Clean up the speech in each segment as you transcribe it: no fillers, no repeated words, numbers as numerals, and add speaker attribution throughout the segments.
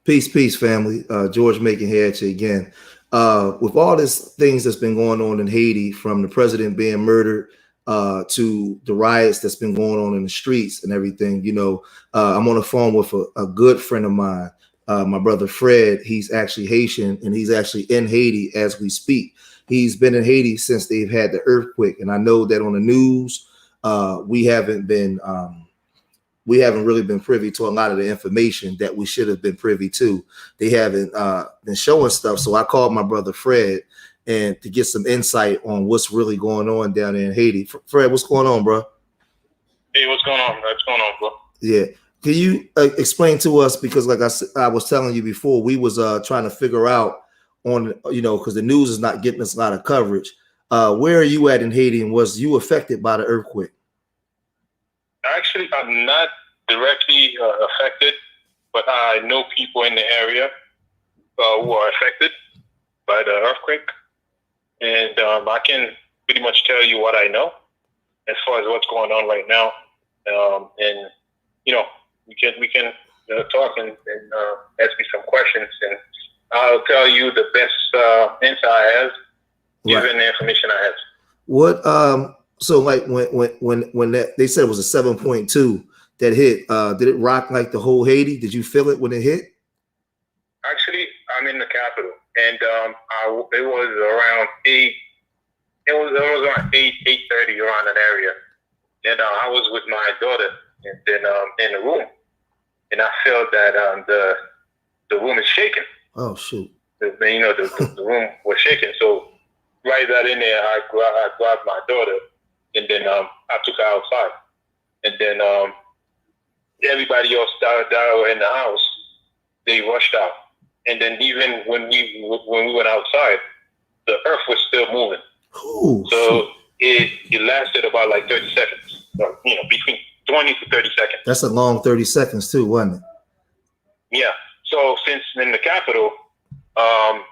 Speaker 1: Peace, peace, family. George Macon here at you again. With all this things that's been going on in Haiti, from the president being murdered to the riots that's been going on in the streets and everything, I'm on the phone with a good friend of mine, my brother Fred. He's actually Haitian, and he's actually in Haiti as we speak. He's been in Haiti since they've had the earthquake, and I know that on the news, we haven't been. We haven't really been privy to a lot of the information that we should have been privy to. They haven't been showing stuff. So I called my brother Fred and to get some insight on what's really going on down there in Haiti. Fred, what's going on, bro?
Speaker 2: Hey, what's going on? What's going on, bro?
Speaker 1: Yeah. Can you explain to us, because like I was telling you before, we was trying to figure out on, because the news is not getting us a lot of coverage. Where are you at in Haiti, and was you affected by the earthquake?
Speaker 2: Actually, I'm not directly affected, but I know people in the area who are affected by the earthquake, and I can pretty much tell you what I know as far as what's going on right now. And we can talk and ask me some questions, and I'll tell you the best answer I have, given the information I have.
Speaker 1: What So like when that they said it was a 7.2 that hit, did it rock like the whole Haiti? Did you feel it when it hit?
Speaker 2: Actually, I'm in the capital, and it was around 8. It was around 8:30 around that area, and I was with my daughter, and then in the room, and I felt that the room is shaking.
Speaker 1: Oh shoot!
Speaker 2: The room was shaking. So right there in there, I grabbed my daughter. And then I took her outside, and then everybody else that were in the house, they rushed out. And then even when we went outside, the earth was still moving.
Speaker 1: Ooh,
Speaker 2: so it lasted about like 30 seconds, between 20 to 30 seconds.
Speaker 1: That's a long 30 seconds too, wasn't it?
Speaker 2: Yeah. So since in the capital, I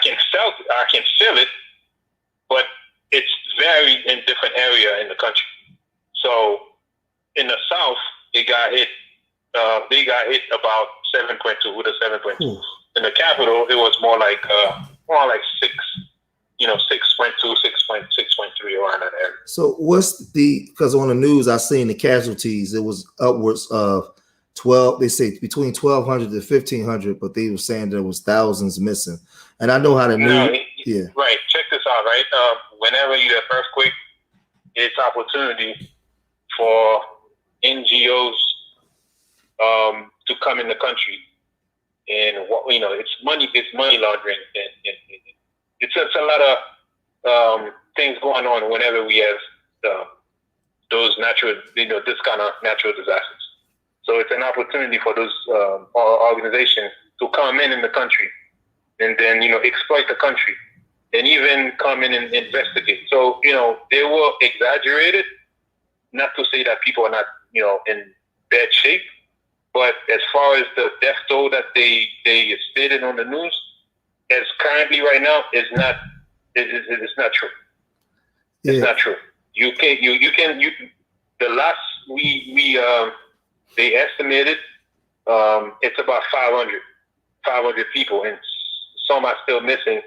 Speaker 2: can feel it, but it's varied in different area in the country. So in the south, it got hit. They got hit about 7.2 with a 7.2.
Speaker 1: Ooh.
Speaker 2: In the capital, it was more like 6, 6.2, 6.3 around that area.
Speaker 1: So because on the news I seen the casualties, it was upwards of 12. They say between 1,200 to 1,500, but they were saying there was thousands missing. And I know how the news. Yeah.
Speaker 2: Right. Check this out. Right. Whenever you have earthquake, it's opportunity for NGOs to come in the country, and it's money laundering, and it's a lot of things going on whenever we have those natural, this kind of natural disasters. So it's an opportunity for those organizations to come in the country, and then exploit the country, and even come in and investigate. So they were exaggerated, not to say that people are not in bad shape, but as far as the death toll that they stated on the news, as currently right now, it's not true. Yeah. It's not true. The last they estimated it's about 500 people, and some are still missing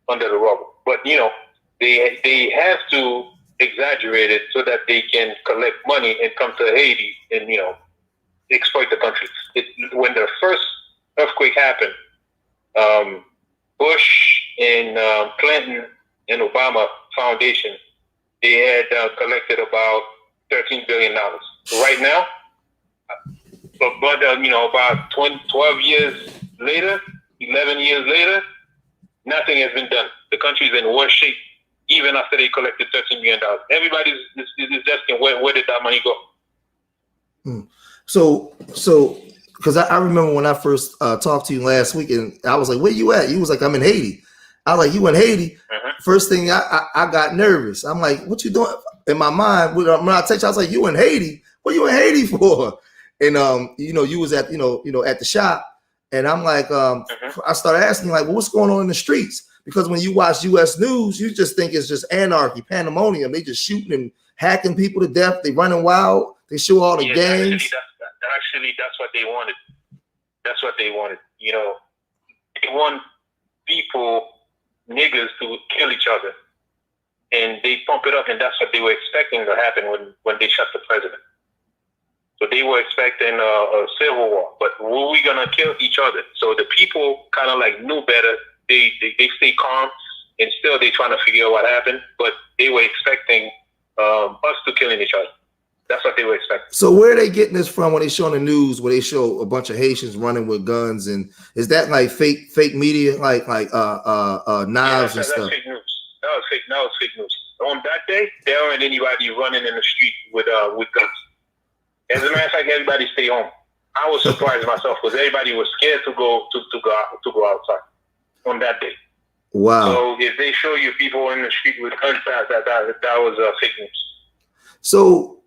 Speaker 2: under the rubble. But they have to exaggerate it so that they can collect money and come to Haiti and exploit the country. When the first earthquake happened, Bush and Clinton and Obama Foundation, they had collected about $13 billion. So right now, but about 12 years later, 11 years later, nothing has been done. The country's in worse shape, even after they collected $13 million. Everybody's asking, where did that money go?
Speaker 1: So because I remember when I first talked to you last week, and I was like, where you at? You was like, I'm in Haiti. I was like, you in Haiti? First thing I got nervous. I'm like, what you doing? In my mind, when I text you, I was like, you in Haiti? What you in Haiti for? And you was at at the shop, and I'm like, I started asking like, well, what's going on in the streets? Because when you watch U.S. news, you just think it's just anarchy, pandemonium. They just shooting and hacking people to death. They running wild. They show all the gangs.
Speaker 2: Actually, that's what they wanted. That's what they wanted. They want people, niggas, to kill each other, and they pump it up, and that's what they were expecting to happen when they shot the president. So they were expecting a civil war, but were we gonna kill each other? So the people kind of like knew better. They stay calm, and still they trying to figure out what happened, but they were expecting us to killing each other. That's what they were expecting.
Speaker 1: So where are they getting this from when they show on the news where they show a bunch of Haitians running with guns? And is that like fake media, like knives and stuff?
Speaker 2: That's fake news. That was fake news. On that day, there weren't anybody running in the street with guns. As a matter of fact, everybody stay home. I was surprised myself because everybody was scared to go outside on that day.
Speaker 1: Wow.
Speaker 2: So if they show you people in the street with guns, that was fake news. So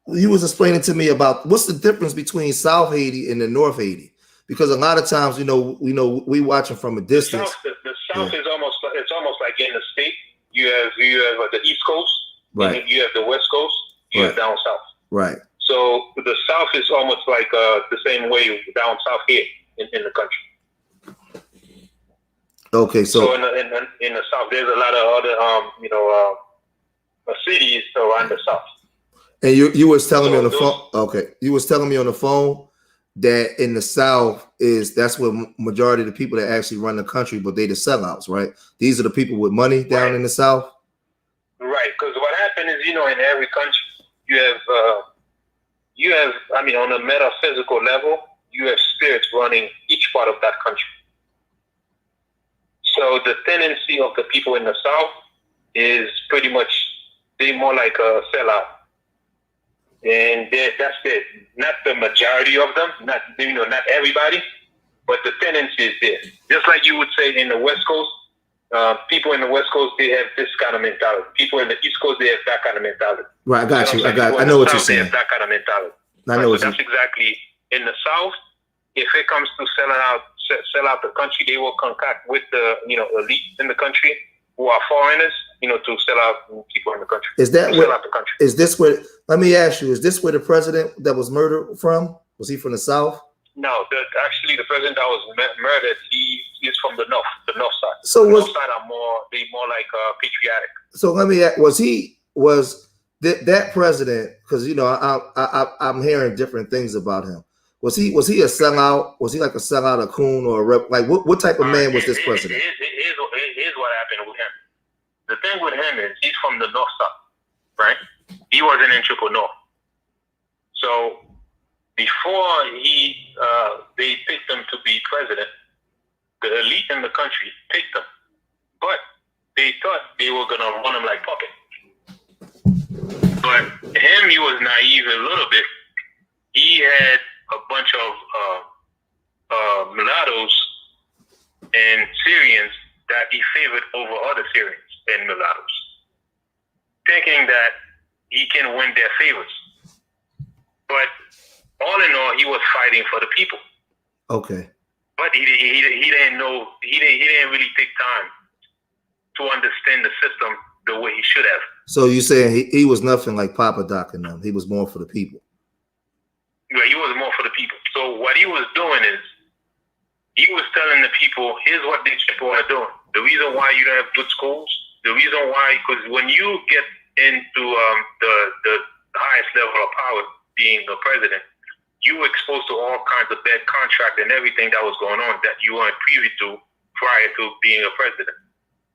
Speaker 1: you was explaining to me about what's the difference between South Haiti and the North Haiti, because a lot of times we watching from a distance.
Speaker 2: The South is almost like in the state. You have the East Coast,
Speaker 1: right?
Speaker 2: And you have the West Coast. You have down south,
Speaker 1: right?
Speaker 2: So the South is almost like the same way down south here in the country.
Speaker 1: Okay, so
Speaker 2: in the South, there's a lot of other cities around the South.
Speaker 1: And you was telling me on the phone. Okay, you was telling me on the phone that in the South that's where majority of the people that actually run the country, but they the sellouts, right? These are the people with money down in the South.
Speaker 2: Right, because what happened is, in every country you have, on a metaphysical level, you have spirits running each part of that country. So the tendency of the people in the South is pretty much they more like a sellout. And that's it. Not the majority of them, not everybody, but the tendency is there. Just like you would say in the West Coast, people in the West Coast, they have this kind of mentality. People in the East Coast, they have that kind of mentality.
Speaker 1: Right, I got you. I know what you're saying.
Speaker 2: They have that kind of mentality.
Speaker 1: I know.
Speaker 2: So that's exactly in the South. If it comes to sell out the country, they will contact with the elite in the country who are foreigners, to sell out people in the country.
Speaker 1: Sell out the country. Is this where? Let me ask you: is this where the president that was murdered from? Was he from the South?
Speaker 2: No, actually, the president that was murdered, he is from the north side.
Speaker 1: So
Speaker 2: the north side are more like patriotic.
Speaker 1: So let me ask: was that president? Because I'm hearing different things about him. Was he a sellout? Was he like a sellout, a coon, or a rep? Like what type of man was this president?
Speaker 2: Here's what happened with him. The thing with him is he's from the north side, right? He wasn't in Triple North. So before they picked him to be president, the elite in the country picked him, but they thought they were gonna run him like puppet. But him, he was naive a little bit. He had a bunch of mulattoes and Syrians that he favored over other Syrians and mulattoes, thinking that he can win their favors. But all in all, he was fighting for the people.
Speaker 1: Okay.
Speaker 2: But he didn't know. He didn't really take time to understand the system the way he should have.
Speaker 1: So you saying he was nothing like Papa Doc and them? He was more for the people.
Speaker 2: Yeah, he was more for the people. So what he was doing is he was telling the people, here's what these people are doing. The reason why you don't have good schools, the reason why, because when you get into the highest level of power, being the president, you were exposed to all kinds of bad contract and everything that was going on that you weren't privy to prior to being a president.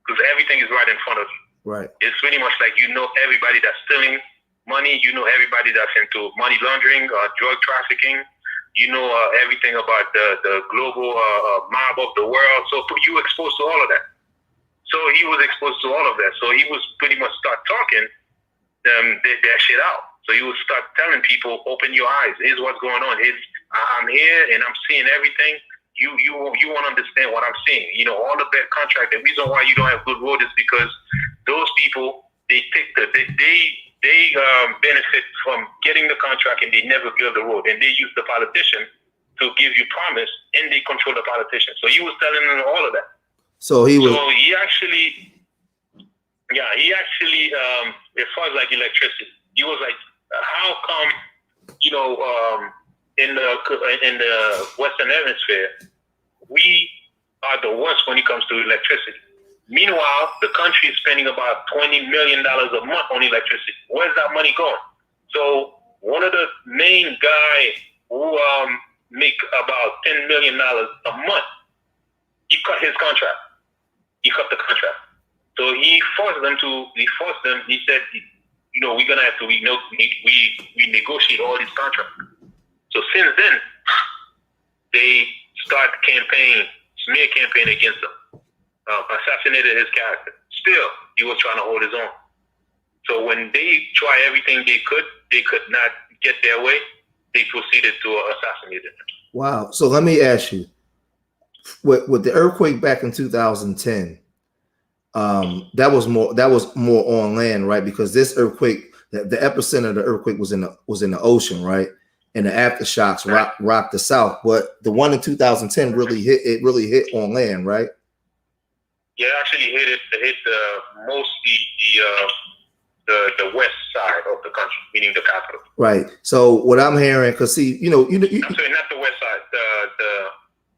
Speaker 2: Because everything is right in front of you.
Speaker 1: Right.
Speaker 2: It's pretty much like everybody that's stealing money, everybody that's into money laundering, drug trafficking, everything about the global mob of the world. So you were exposed to all of that. So he was exposed to all of that. So he was pretty much start talking that shit out. So he would start telling people, open your eyes. Here's what's going on. I'm here and I'm seeing everything. You won't understand what I'm seeing. All the bad contract. The reason why you don't have good road is because those people, they benefit from getting the contract and they never build the road. And they use the politician to give you promise and they control the politician. So he was telling them all of that.
Speaker 1: So he
Speaker 2: actually, as far as like electricity, he was like, how come, in the Western Hemisphere, we are the worst when it comes to electricity. Meanwhile, the country is spending about $20 million a month on electricity. Where's that money going? So one of the main guys who make about $10 million a month, he cut his contract. He cut the contract. So he forced them. He said, you know, we're gonna have to we negotiate all these contracts. So since then, they start smear campaign against him, assassinated his character. Still, he was trying to hold his own. So when they try everything they could not get their way, they proceeded to assassinate him.
Speaker 1: Wow. So let me ask you, with the earthquake back in 2010, that was more on land, right? Because this earthquake, the epicenter of the earthquake was in the ocean, right? And the aftershocks rocked the south. But the one in 2010 really hit on land, right?
Speaker 2: Yeah, actually hit mostly the west side of the country, meaning the capital.
Speaker 1: Right. So what I'm hearing, because see, I'm sorry,
Speaker 2: not the west side.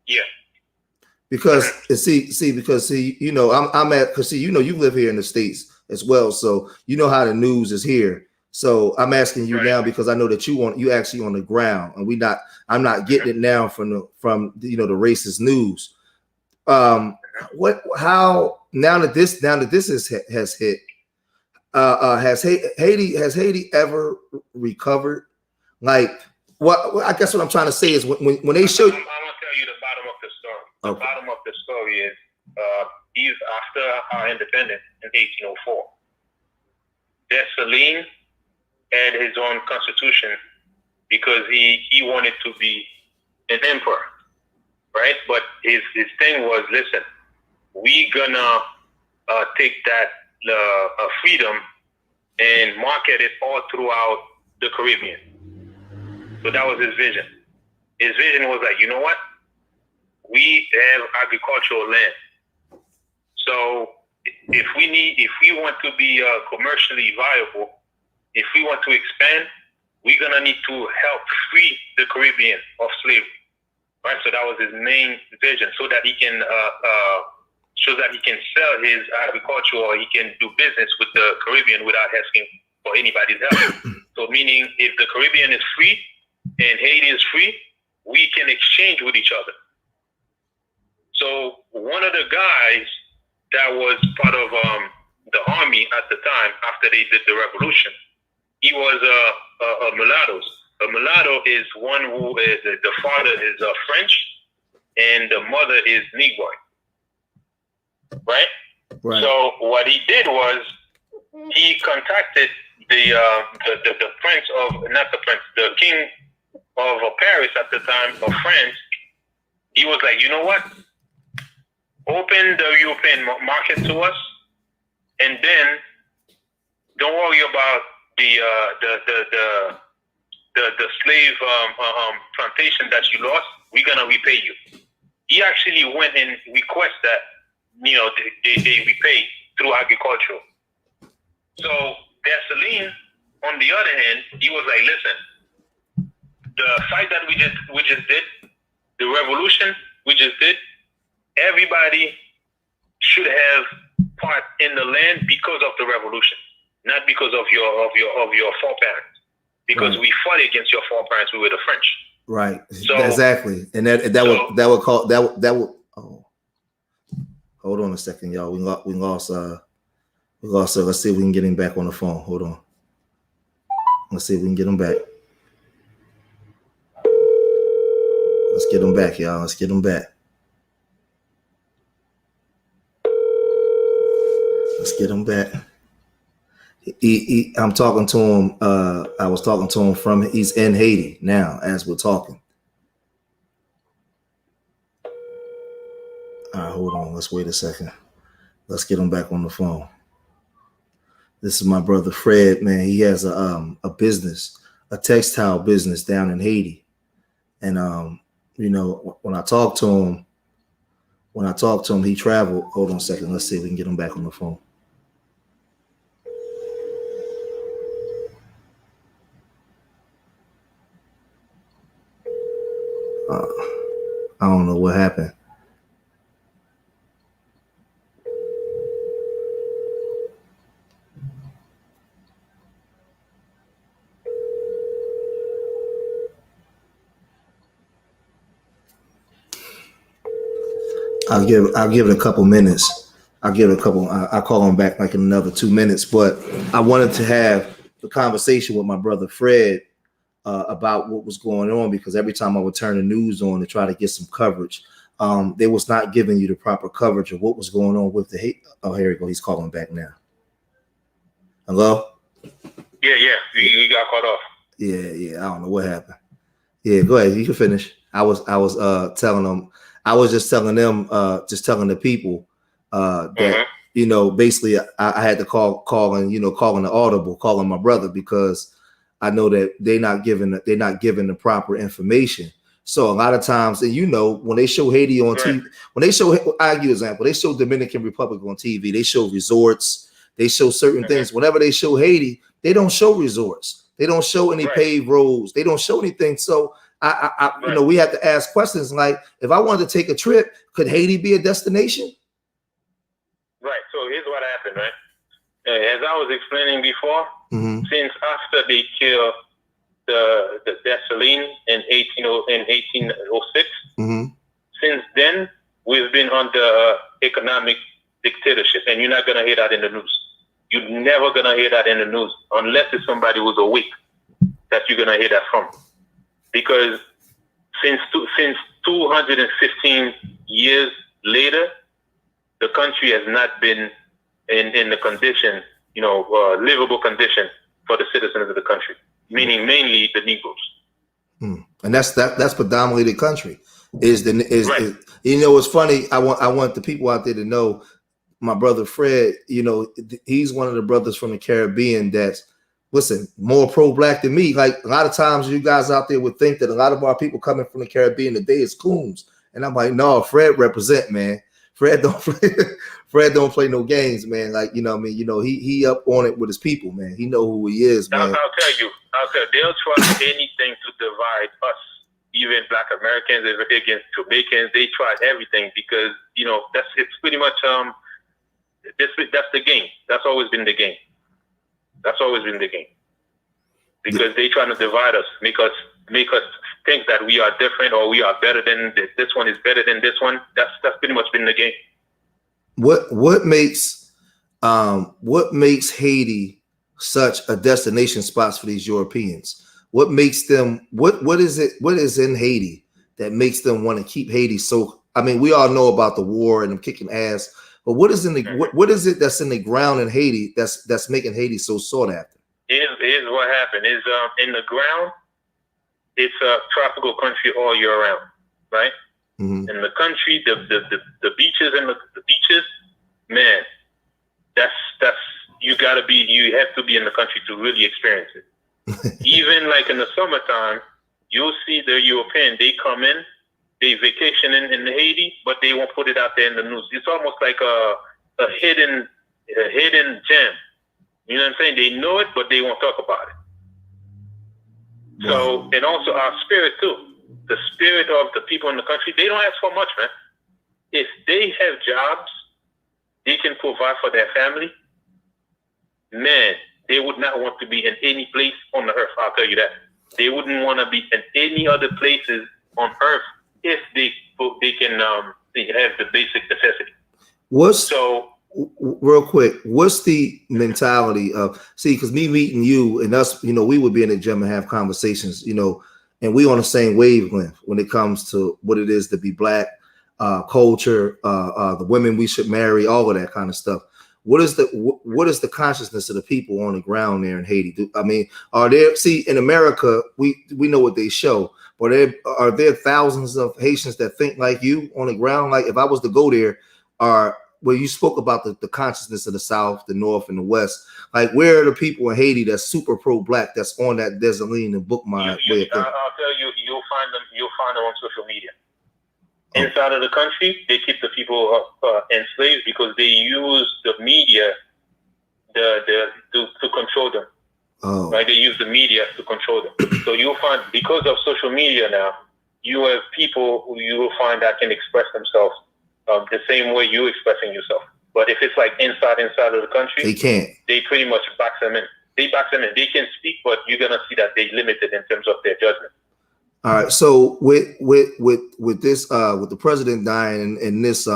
Speaker 2: Yeah.
Speaker 1: Because I'm at, because you live here in the States as well, so you know how the news is here. So I'm asking you now because I know that you actually on the ground, and I'm not getting it now from the racist news. How now that this has hit, has Haiti ever recovered? Like, what I guess what I'm trying to say is when they show.
Speaker 2: I'm gonna tell you the bottom of the story. The bottom of the story is he's after our independence in 1804. Dessalines had his own constitution because he wanted to be an emperor, right? But his thing was, listen, we gonna take that freedom and market it all throughout the Caribbean. So that was his vision. His vision was like, you know what? We have agricultural land. So if we want to be commercially viable, if we want to expand, we're gonna need to help free the Caribbean of slavery, right? So that was his main vision, so that he can sell his agriculture, or he can do business with the Caribbean without asking for anybody's help. So meaning, if the Caribbean is free and Haiti is free, we can exchange with each other. So one of the guys that was part of the army at the time, after they did the revolution, he was a mulatto. A mulatto is one who is, the father is French and the mother is Negroid, right? So what he did was he contacted the prince of, not the prince, the king of Paris at the time, of France. He was like, you know what? Open the European market to us, and then don't worry about the slave plantation that you lost. We're gonna repay you. He actually went and requested that they repay through agriculture. So Dessalines, on the other hand, he was like, listen, the fight that we just did, the revolution we just did, everybody should have part in the land because of the revolution, not because of your foreparents. Because we fought against your foreparents, we were the French. Right.
Speaker 1: So, exactly. And that would. Oh, hold on a second, y'all. We lost. Let's see if we can get him back on the phone. Hold on. Let's see if we can get him back. Let's get him back, y'all. Let's get him back. Let's get him back. I'm talking to him. I was talking to him he's in Haiti now as we're talking. All right, hold on. Let's wait a second. Let's get him back on the phone. This is my brother Fred, man. He has a business, a textile business down in Haiti. And when I talk to him, he traveled. Hold on a second. Let's see if we can get him back on the phone. I don't know what happened. I'll give it a couple minutes. I'll give it a couple. I'll call him back like in another 2 minutes. But I wanted to have the conversation with my brother Fred about what was going on, because every time I would turn the news on to try to get some coverage, they was not giving you the proper coverage of what was going on with the hate. Oh, here we go. He's calling back now. Hello?
Speaker 2: Yeah. You got cut off.
Speaker 1: Yeah. I don't know what happened. Yeah, go ahead. You can finish. I was telling them. I was just telling them, just telling the people that basically I had to calling the audible, calling my brother, because I know that they're not giving the proper information. So a lot of times, and when they show Haiti on TV, when they show, I'll give you an example, they show Dominican Republic on TV, they show resorts, they show certain things. Whenever they show Haiti, they don't show resorts. They don't show any paved roads. They don't show anything. So we have to ask questions like, if I wanted to take a trip, could Haiti be a destination?
Speaker 2: Right. So here's what happened, right? As I was explaining before, since after they killed the Dessalines in 1806, since then we've been under economic dictatorship, and you're not gonna hear that in the news. You're never gonna hear that in the news unless it's somebody who's awake that you're gonna hear that from. Because since 215 years later, the country has not been in the condition, livable condition for the citizens of the country, meaning mainly the Negroes.
Speaker 1: And that's predominantly the country. It's funny. I want the people out there to know. My brother Fred, he's one of the brothers from the Caribbean that's, listen, more pro-black than me. Like, a lot of times you guys out there would think that a lot of our people coming from the Caribbean today is coons. And I'm like, no, Fred represent, man. Fred don't play no games, man. Like, he up on it with his people, man. He know who he is, man.
Speaker 2: I'll tell you, they'll try anything to divide us, even Black Americans against Jamaicans. They tried everything because, it's pretty much, that's the game. That's always been the game. Because they trying to divide us, make us think that we are different or we are better than this one is better than this one. That's pretty much been the game.
Speaker 1: What makes Haiti such a destination spot for these Europeans? What makes them what is in Haiti that makes them want to keep Haiti so? I mean, we all know about the war and them kicking ass. But what is what is it that's in the ground in Haiti that's making Haiti so sought after?
Speaker 2: Here's what happened. Is in the ground, it's a tropical country all year round, right? In the country, the beaches and the beaches, man, that's you have to be in the country to really experience it. Even like in the summertime, you'll see the European, they come in. They vacation in Haiti, but they won't put it out there in the news. It's almost like a hidden gem. You know what I'm saying? They know it, but they won't talk about it. So, and also our spirit too. The spirit of the people in the country, they don't ask for much, man. If they have jobs, they can provide for their family, man, they would not want to be in any place on the earth, I'll tell you that. They wouldn't want to be in any other places on earth if they can have the basic necessity.
Speaker 1: Real quick, what's the mentality of, because me meeting you and us, we would be in the gym and have conversations, and we on the same wavelength when it comes to what it is to be Black, culture, the women we should marry, all of that kind of stuff. What is the consciousness of the people on the ground there in Haiti? I mean, are there, in America, we know what they show, but are there thousands of Haitians that think like you on the ground? Like, if I was to go there, where you spoke about the consciousness of the South, the North, and the West, like, where are the people in Haiti that's super pro-Black, that's on that Dessalines and Bookmont way of thinking?
Speaker 2: I'll tell you, you'll find them on social media. Inside of the country, they keep the people enslaved because they use the media to control them. Right? They use the media to control them. So you'll find, because of social media now, you have people who you will find that can express themselves the same way you expressing yourself. But if it's like inside of the country,
Speaker 1: they can't.
Speaker 2: They pretty much box them in. They box them in. They can speak, but you're gonna see that they limited in terms of their judgment.
Speaker 1: All right. So with this with the president dying and this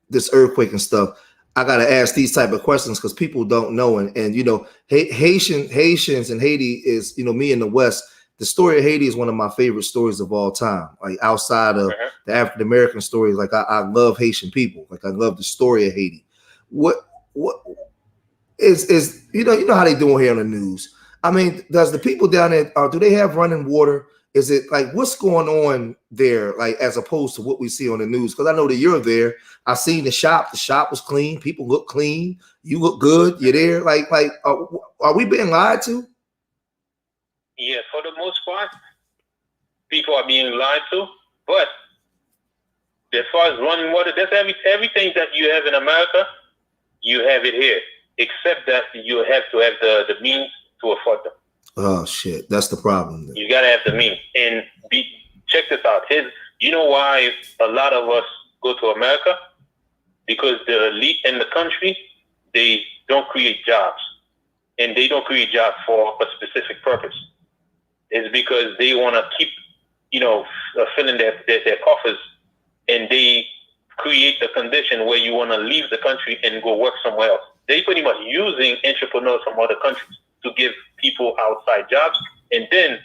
Speaker 1: this earthquake and stuff, I gotta ask these type of questions because people don't know, and you know, Haitians and Haiti is, you know, me in the West. The story of Haiti is one of my favorite stories of all time. Like outside of the African American stories, like I love Haitian people. Like I love the story of Haiti. What is you know how they doing here on the news? I mean, does the people down there do they have running water? Is it like what's going on there, like as opposed to what we see on the news? Because I know that you're there. I seen the shop. The shop was clean. People look clean. You look good. You're there. Like are we being lied to?
Speaker 2: Yeah, for the most part, people are being lied to. But as far as running water, that's everything that you have in America, you have it here, except that you have to have the means to afford them.
Speaker 1: Oh shit, that's the problem. Then.
Speaker 2: You gotta have the means. And check this out. You know why a lot of us go to America? Because the elite in the country, they don't create jobs, and they don't create jobs for a specific purpose. It's because they want to keep, you know, filling their coffers, and they create the condition where you want to leave the country and go work somewhere else. They pretty much using entrepreneurs from other countries to give people outside jobs. And then,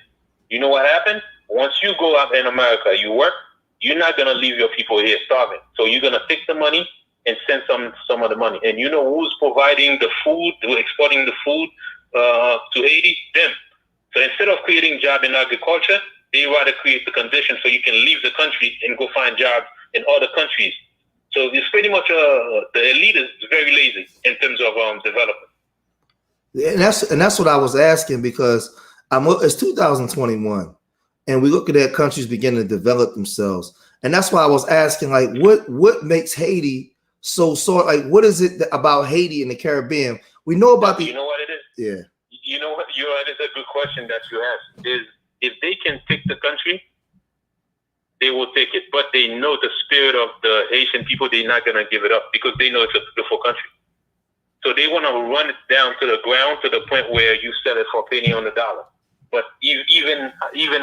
Speaker 2: you know what happens? Once you go out in America, you work, you're not going to leave your people here starving. So you're going to take the money and send some of the money. And you know who's providing the food, who's exporting the food to Haiti? Them. So instead of creating jobs in agriculture, they rather create the conditions so you can leave the country and go find jobs in other countries. So it's pretty much the elite is very lazy in terms of development.
Speaker 1: And that's what I was asking because it's 2021, and we look at that countries beginning to develop themselves, and that's why I was asking, like, what makes Haiti so sort? Like, what is it about Haiti and the Caribbean? We know about
Speaker 2: You know what it is?
Speaker 1: Yeah.
Speaker 2: You know what? It's a good question that you asked. Is if they can take the country, they will take it. But they know the spirit of the Haitian people. They're not gonna give it up because they know it's a beautiful country. So they want to run it down to the ground to the point where you sell it for a penny on the dollar. But even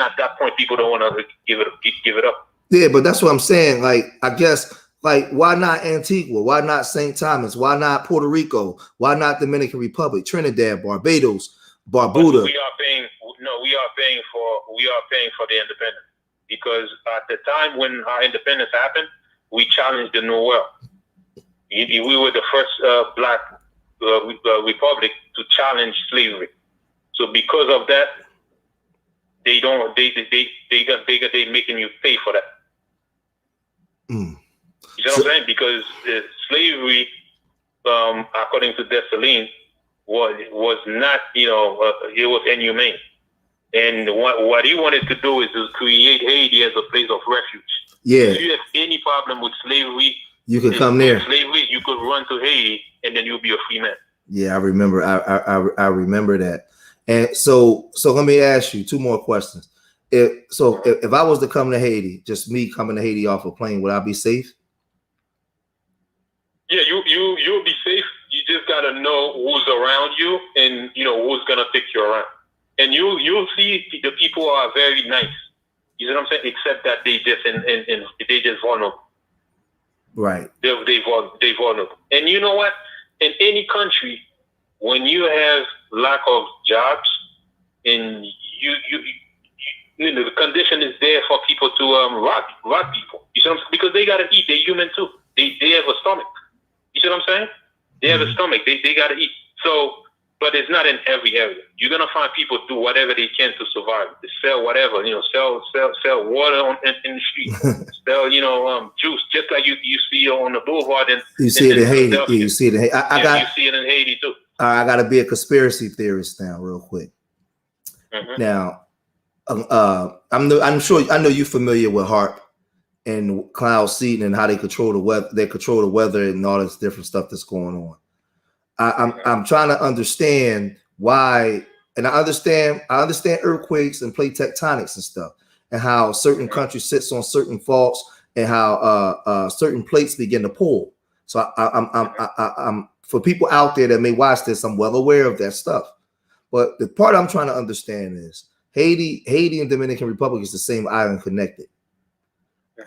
Speaker 2: at that point, people don't want to give it up.
Speaker 1: Yeah, but that's what I'm saying. Like, I guess, like, why not Antigua? Why not St. Thomas? Why not Puerto Rico? Why not Dominican Republic, Trinidad, Barbados, Barbuda?
Speaker 2: We are paying for the independence because at the time when our independence happened, we challenged the New World. We were the first black republic to challenge slavery. So because of that, they making you pay for that. You know what I'm saying? Because slavery, according to Dessalines, was not, it was inhumane. And what he wanted to do is to create Haiti as a place of refuge.
Speaker 1: Yeah.
Speaker 2: If you have any problem with slavery,
Speaker 1: you could come there.
Speaker 2: Slavery, you could run to Haiti, and then you'll be a free man.
Speaker 1: Yeah, I remember. I remember that. And so let me ask you two more questions. If I was to come to Haiti, just me coming to Haiti off a plane, would I be safe?
Speaker 2: Yeah, you'll be safe. You just gotta know who's around you, and who's gonna take you around. And you'll see the people are very nice. You know what I'm saying? Except that they just vulnerable.
Speaker 1: Right.
Speaker 2: They vulnerable. And you know what? In any country, when you have lack of jobs, and the condition is there for people to rob people. You see what I'm saying? Because they gotta eat. They're human too. They have a stomach. You see what I'm saying? They have a stomach. They gotta eat. So, but it's not in every area. You're gonna find people do whatever they can to survive. They sell whatever, sell water in the street, sell juice, just like you see on the boulevard.
Speaker 1: You see it in Haiti. Yeah, you see it in Haiti.
Speaker 2: You see it in Haiti too.
Speaker 1: I got to be a conspiracy theorist now, real quick. Mm-hmm. Now, I'm sure I know you're familiar with HAARP and cloud seeding and how they control the weather. They control the weather and all this different stuff that's going on. I'm trying to understand why and I understand earthquakes and plate tectonics and stuff, and how certain countries sits on certain faults, and how certain plates begin to pull. So I'm for people out there that may watch this, I'm well aware of that stuff. But the part I'm trying to understand is Haiti and Dominican Republic is the same island connected.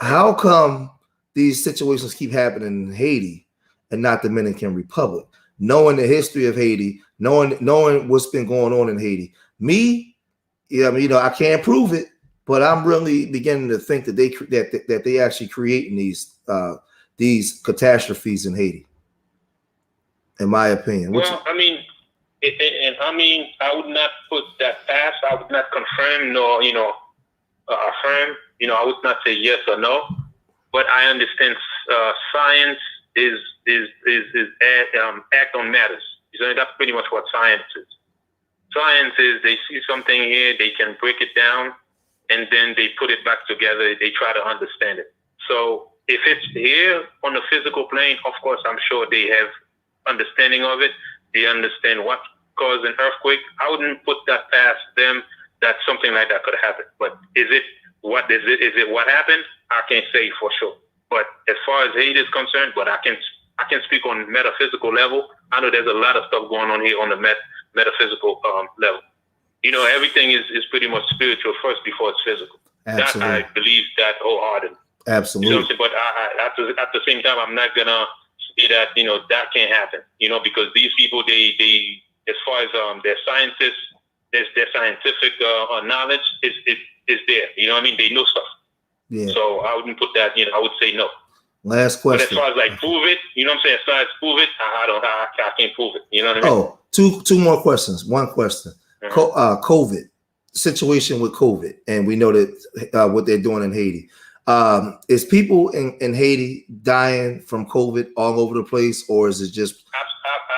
Speaker 1: How come these situations keep happening in Haiti and not Dominican Republic? Knowing the history of Haiti, knowing what's been going on in Haiti, I mean, I can't prove it, but I'm really beginning to think that they actually creating these catastrophes in Haiti. In my opinion.
Speaker 2: Well, I mean, I would not put that past. I would not confirm nor affirm. I would not say yes or no. But I understand science is act on matters. So that's pretty much what science is. Science is they see something here, they can break it down, and then they put it back together. They try to understand it. So if it's here on the physical plane, of course, I'm sure they have understanding of it. They understand what caused an earthquake. I wouldn't put that past them that something like that could happen. But is it what happened? I can't say for sure. But as far as Haiti is concerned, but I can speak on metaphysical level. I know there's a lot of stuff going on here on the metaphysical level. Everything is pretty much spiritual first before it's physical. Absolutely. That I believe that wholeheartedly.
Speaker 1: Absolutely.
Speaker 2: But at the same time, I'm not gonna say that that can't happen. Because these people, they as far as their scientists, their scientific knowledge is there. You know what I mean? They know stuff.
Speaker 1: Yeah.
Speaker 2: So I wouldn't put that. I would say no.
Speaker 1: Last question.
Speaker 2: But as far as like prove it, you know what I'm saying? As far as prove it, I can't prove it. You know what I mean?
Speaker 1: Oh, two more questions. One question. COVID situation with COVID, and we know that what they're doing in Haiti. Is people in Haiti dying from COVID all over the place, or is it just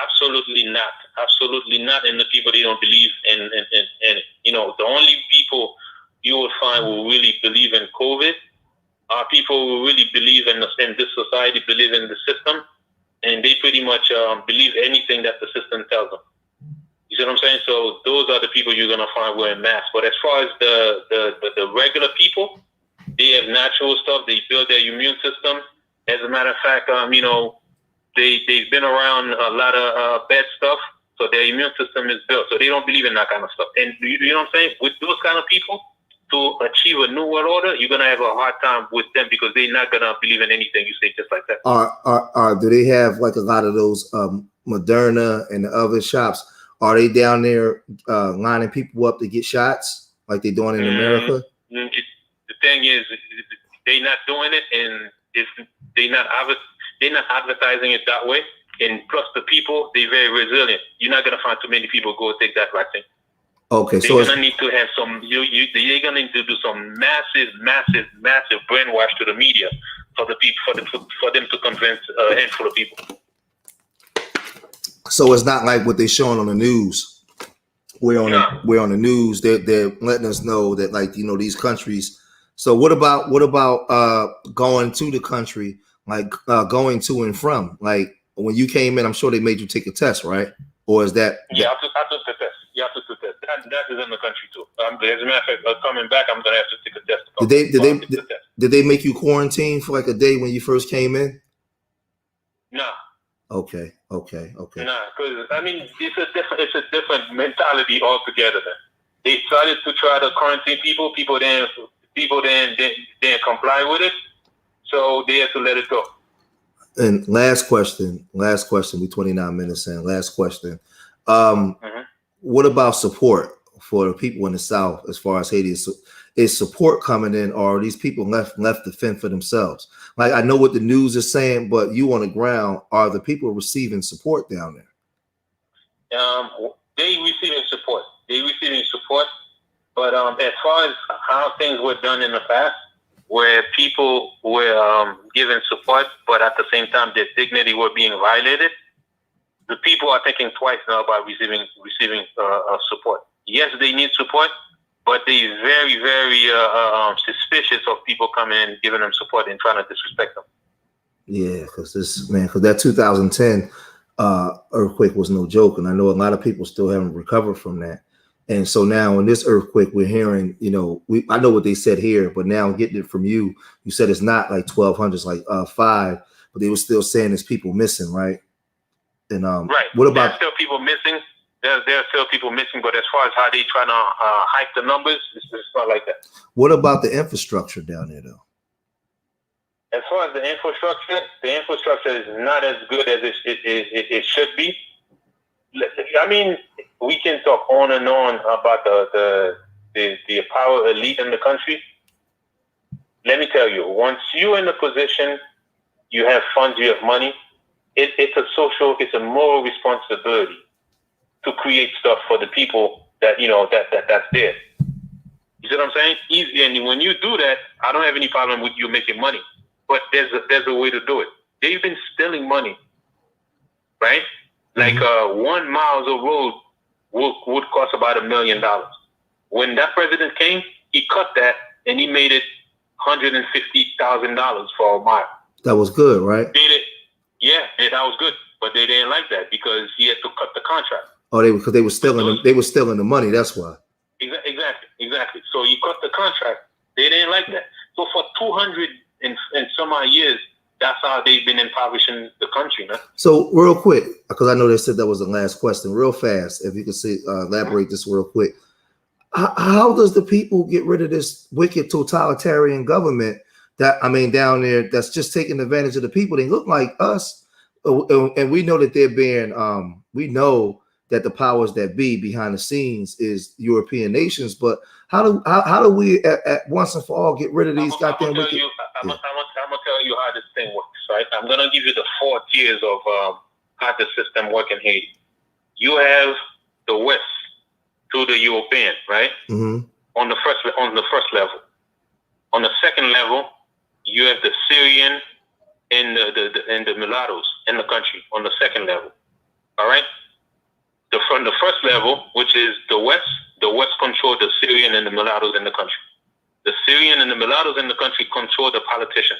Speaker 2: absolutely not? Absolutely not. And the people, they don't believe in it. The only people you will find will really believe in COVID are people who really believe in this society, believe in the system, and they pretty much believe anything that the system tells them. You see what I'm saying? So those are the people you're gonna find wearing masks. But as far as the regular people, they have natural stuff. They build their immune system. As a matter of fact, they've been around a lot of bad stuff, so their immune system is built. So they don't believe in that kind of stuff. And you know what I'm saying? With those kind of people, to achieve a new world order, you're gonna have a hard time with them because they're not gonna believe in anything you say, just like that.
Speaker 1: Do they have like a lot of those Moderna and the other shops? Are they down there lining people up to get shots like they're doing in America?
Speaker 2: The thing is, they're not doing it, and they're not advertising it that way. And plus, the people, they're very resilient. You're not gonna find too many people go take that vaccine.
Speaker 1: Okay,
Speaker 2: they're gonna need to have some. They're gonna need to do some massive brainwash to the media for the people for them to convince a handful of people.
Speaker 1: So it's not like what they're showing on the news. We're on the news. They're letting us know that these countries. So what about going to the country, going to and from? Like when you came in, I'm sure they made you take a test, right? Or is that?
Speaker 2: Yeah, I took the test. You have to do that. That is in the country too. As a matter of fact, coming back, I'm gonna have to take a test.
Speaker 1: Did they make you quarantine for like a day when you first came in?
Speaker 2: No.
Speaker 1: Okay.
Speaker 2: Nah, because I mean, it's a different mentality altogether. They started to try to quarantine people. People didn't comply with it, so they had to let it go.
Speaker 1: And last question. We're 29 minutes in. Last question. What about support for the people in the South as far as Haiti? Is support coming in, or are these people left to fend for themselves? Like, I know what the news is saying, but you on the ground, are the people receiving support down there?
Speaker 2: They receiving support. But as far as how things were done in the past, where people were given support, but at the same time their dignity were being violated, the people are thinking twice now about receiving support. Yes, they need support, but they're very, very suspicious of people coming in, giving them support and trying to disrespect them.
Speaker 1: Yeah, because that 2010 earthquake was no joke, and I know a lot of people still haven't recovered from that. And so now in this earthquake, we're hearing, you know, I know what they said here, but now getting it from you, you said it's not like 1,200, it's like 5, but they were still saying there's people missing, right? And
Speaker 2: Right.
Speaker 1: what
Speaker 2: There's
Speaker 1: about
Speaker 2: still people missing. There are still people missing, but as far as how they trying to hype the numbers, it's not like that.
Speaker 1: what about the infrastructure down there though?
Speaker 2: As far as the infrastructure is not as good as it should be. I mean, we can talk on and on about the power elite in the country. Let me tell you, once you're in a position, you have funds, you have money, it's a moral responsibility to create stuff for the people that, you know, that's there. You see what I'm saying? Easy. And when you do that, I don't have any problem with you making money. But there's a way to do it. They've been stealing money, right? Like 1 mile of road would cost about $1 million. When that president came, he cut that and he made it $150,000 for a mile.
Speaker 1: That was good, right?
Speaker 2: Yeah, that was good, but they didn't like that because he had to cut the contract.
Speaker 1: Oh, because they were stealing. They were stealing the money. That's why.
Speaker 2: Exactly. So he cut the contract. They didn't like that. So for 200 and some odd years, that's how they've been impoverishing the country, man.
Speaker 1: So real quick, because I know they said that was the last question. Real fast, if you could see, elaborate this real quick. How does the people get rid of this wicked totalitarian government that, I mean, down there that's just taking advantage of the people? They look like us, and we know that they're being. We know that the powers that be behind the scenes is European nations, but how do we at once and for all get rid of these goddamn wicked?
Speaker 2: I'm gonna tell you how this thing works, right? I'm gonna give you the 4 tiers of how the system works in Haiti. You have the West to the European, right?
Speaker 1: Mm-hmm.
Speaker 2: On the first level. On the second level, you have the Syrian and the mulattoes in the country on the second level. All right. From the first level, which is the West control the Syrian and the mulattoes in the country. The Syrian and the mulattoes in the country control the politicians.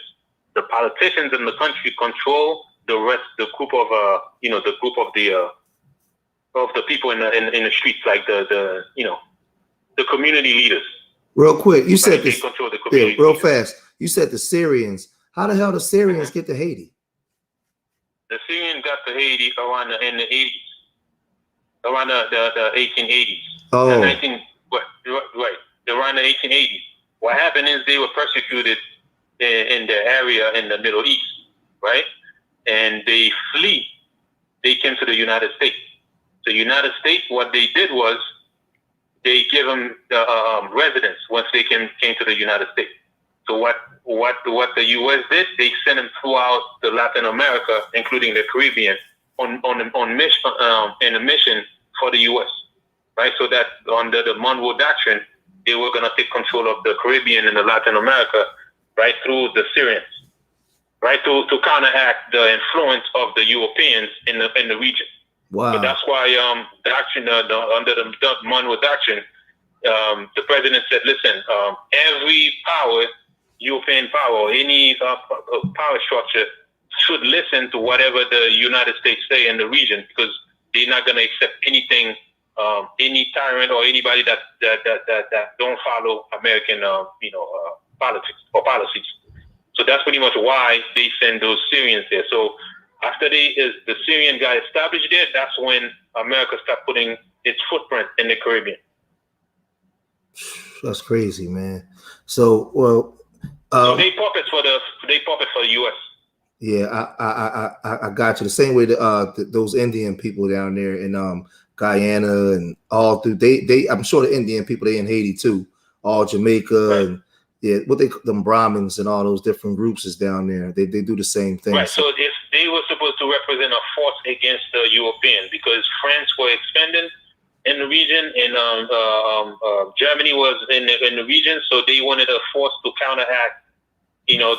Speaker 2: The politicians in the country control the rest, the group of the people in the streets, like the community leaders.
Speaker 1: Real quick, you said this.
Speaker 2: Control the community
Speaker 1: real
Speaker 2: leaders.
Speaker 1: fast. You said the Syrians. How the hell the Syrians get to Haiti?
Speaker 2: The Syrians got to Haiti around in the 80s. Around the 1880s.
Speaker 1: Oh.
Speaker 2: Right. Around the 1880s. What happened is they were persecuted in the area in the Middle East, right? And they flee. They came to the United States. The United States, what they did was they give them residence once they came to the United States. So what the U.S. did, they sent them throughout the Latin America, including the Caribbean, on mission in a mission for the U.S. Right, so that under the Monroe Doctrine, they were going to take control of the Caribbean and the Latin America, right, through the Syrians, right, to counteract the influence of the Europeans in the region.
Speaker 1: Wow.
Speaker 2: So that's why doctrine under the Monroe Doctrine, the president said, listen, every power, European power, or any power structure should listen to whatever the United States say in the region, because they're not going to accept anything, any tyrant or anybody that don't follow American, politics or policies. So that's pretty much why they send those Syrians there. So after the Syrian got established there, that's when America started putting its footprint in the Caribbean.
Speaker 1: That's crazy, man. So,
Speaker 2: so they puppets for the U.S.
Speaker 1: Yeah, I got you. The same way that those Indian people down there in Guyana and all through they I'm sure the Indian people, they in Haiti too, all Jamaica, right. And yeah, what them Brahmins and all those different groups is down there. They do the same thing.
Speaker 2: Right. So if they were supposed to represent a force against the European, because France were expanding in the region, and Germany was in the region, so they wanted a force to counteract,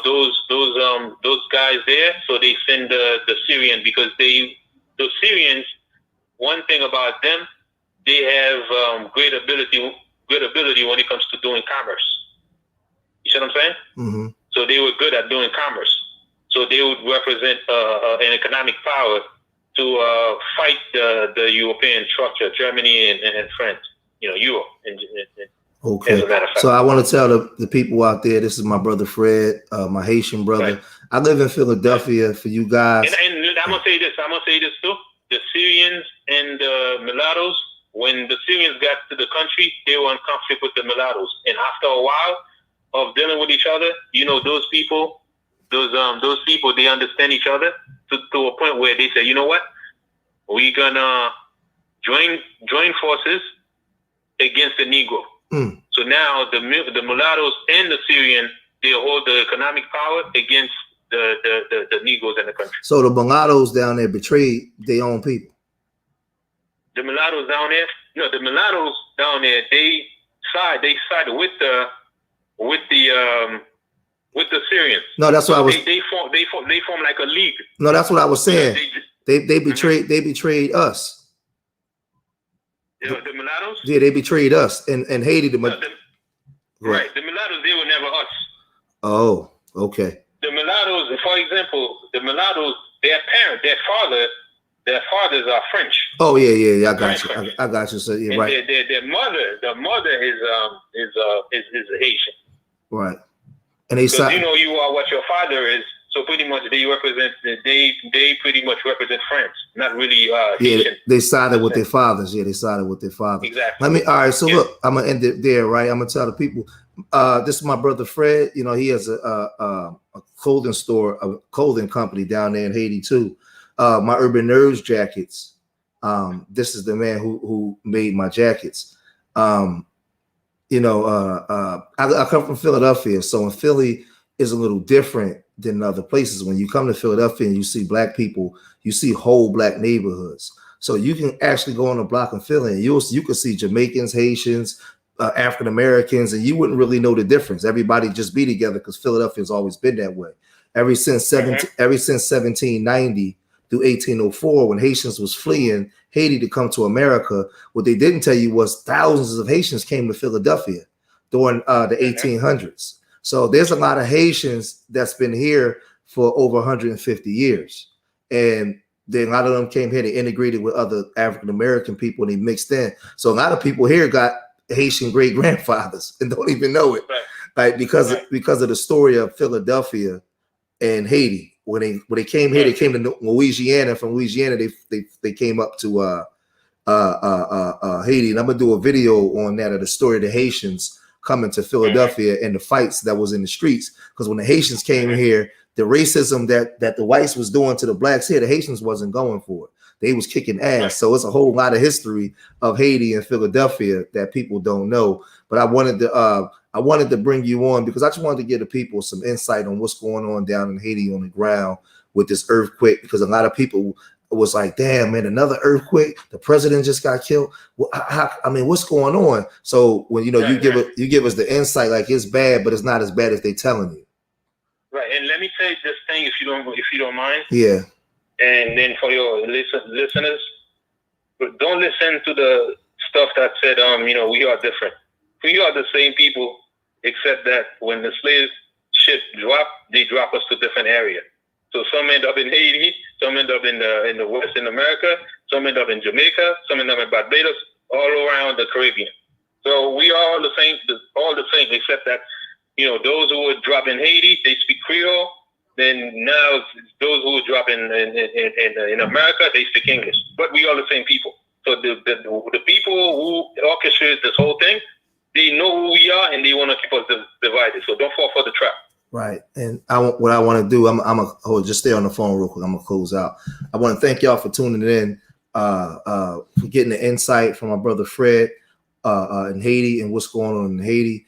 Speaker 2: those guys there. So they send the Syrian, because the Syrians, one thing about them, they have great ability when it comes to doing commerce. You see what I'm saying?
Speaker 1: Mm-hmm.
Speaker 2: So they were good at doing commerce. So they would represent an economic power to fight the European structure, Germany and France. Europe.
Speaker 1: Okay.
Speaker 2: As a matter of fact.
Speaker 1: So I want to tell the people out there, this is my brother Fred, my Haitian brother.
Speaker 2: Right.
Speaker 1: I live in Philadelphia. For you guys.
Speaker 2: And I'm gonna say this too. The Syrians and the mulattoes, when the Syrians got to the country, they were in conflict with the mulattoes. And after a while of dealing with each other, those people, they understand each other to a point where they say, you know what, we're gonna join forces against the Negro.
Speaker 1: Mm.
Speaker 2: So now the mulattoes and the Syrian, they hold the economic power against the Negroes in the country.
Speaker 1: So the mulattoes down there betrayed their own people.
Speaker 2: The mulattoes down there, they sided with the Syrians.
Speaker 1: No, that's what I was.
Speaker 2: They form like a league.
Speaker 1: No, that's what I was saying. They betrayed us.
Speaker 2: The mulattoes?
Speaker 1: Yeah, they betrayed us and Haiti.
Speaker 2: Right. The mulattoes, they were never us.
Speaker 1: Oh, okay.
Speaker 2: The mulattoes, for example, their fathers are French.
Speaker 1: Oh yeah. I got you. I got you. So yeah, right.
Speaker 2: Their mother is Haitian.
Speaker 1: Right. And they
Speaker 2: you are what your father is. So pretty much they pretty much represent France, not really Haitian.
Speaker 1: Yeah, they sided with their fathers. Yeah, they sided with their fathers.
Speaker 2: Exactly.
Speaker 1: All right, so look, I'm gonna end it there, right? I'm gonna tell the people. This is my brother Fred. He has a clothing store, a clothing company down there in Haiti too. My Urban Nerds jackets. This is the man who made my jackets. I come from Philadelphia, so in Philly is a little different than other places. When you come to Philadelphia and you see black people, you see whole black neighborhoods. So you can actually go on a block in Philly and you can see Jamaicans, Haitians, African Americans, and you wouldn't really know the difference. Everybody just be together because Philadelphia has always been that way. Ever since 1790 through 1804, when Haitians was fleeing Haiti to come to America, what they didn't tell you was thousands of Haitians came to Philadelphia during the 1800s. So there's a lot of Haitians that's been here for over 150 years. And then a lot of them came here, they integrated with other African American people and they mixed in. So a lot of people here got Haitian great grandfathers and don't even know it. Right? Because of the story of Philadelphia and Haiti. When they came here, they came to Louisiana. From Louisiana, they came up to Haiti. And I'm gonna do a video on that of the story of the Haitians coming to Philadelphia and the fights that was in the streets. Because when the Haitians came here, the racism that the whites was doing to the blacks here, the Haitians wasn't going for it. They was kicking ass. So it's a whole lot of history of Haiti and Philadelphia that people don't know. But I wanted to bring you on because I just wanted to give the people some insight on what's going on down in Haiti on the ground with this earthquake, because a lot of people was like, damn, man, another earthquake. The president just got killed. Well, what's going on? So when you give us the insight, like it's bad, but it's not as bad as they telling you.
Speaker 2: Right. And let me say this thing, if you don't mind.
Speaker 1: Yeah.
Speaker 2: And then for your listeners, don't listen to the stuff that said, we are different. We are the same people, except that when the slave ship drop, they drop us to different area. So some end up in Haiti, some end up in the West in America, some end up in Jamaica, some end up in Barbados, all around the Caribbean. So we are all the same, except that those who would drop in Haiti, they speak Creole. Then now those who drop in America, they speak English. But we are the same people. So the people who orchestrate this whole thing, they know who we are and they want to keep us divided. So don't fall for the trap.
Speaker 1: Right. And what I want to do, just stay on the phone real quick. I'm gonna close out. I want to thank y'all for tuning in, for getting the insight from my brother Fred in Haiti and what's going on in Haiti.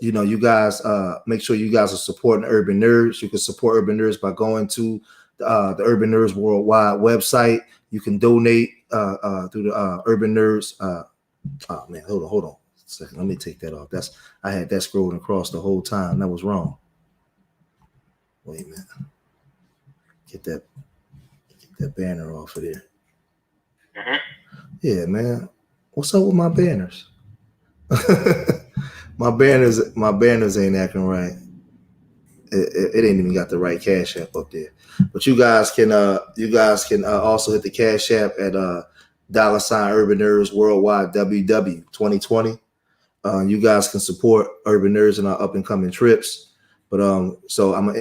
Speaker 1: You guys make sure you guys are supporting Urban Nerds. You can support Urban Nerds by going to the Urban Nerds Worldwide website. You can donate through the Urban Nerds. Oh man, hold on a second. Let me take that off. I had that scrolling across the whole time. That was wrong. Wait a minute. Get that banner off of there. Yeah, man. What's up with my banners? My banners ain't acting right. It ain't even got the right Cash App up there. But you guys can also hit the Cash App at $Urban Nerds Worldwide WW 2020. You guys can support Urban Nerds in our up and coming trips. But so I'm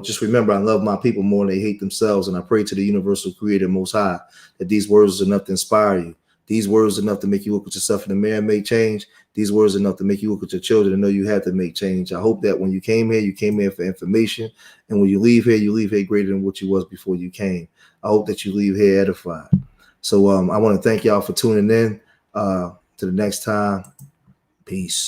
Speaker 1: just remember, I love my people more than they hate themselves, and I pray to the universal creator most high that these words is enough to inspire you. These words are enough to make you look at yourself in the mirror and make change. These words are enough to make you look at your children and know you had to make change. I hope that when you came here for information. And when you leave here greater than what you was before you came. I hope that you leave here edified. So I want to thank y'all for tuning in. To the next time. Peace.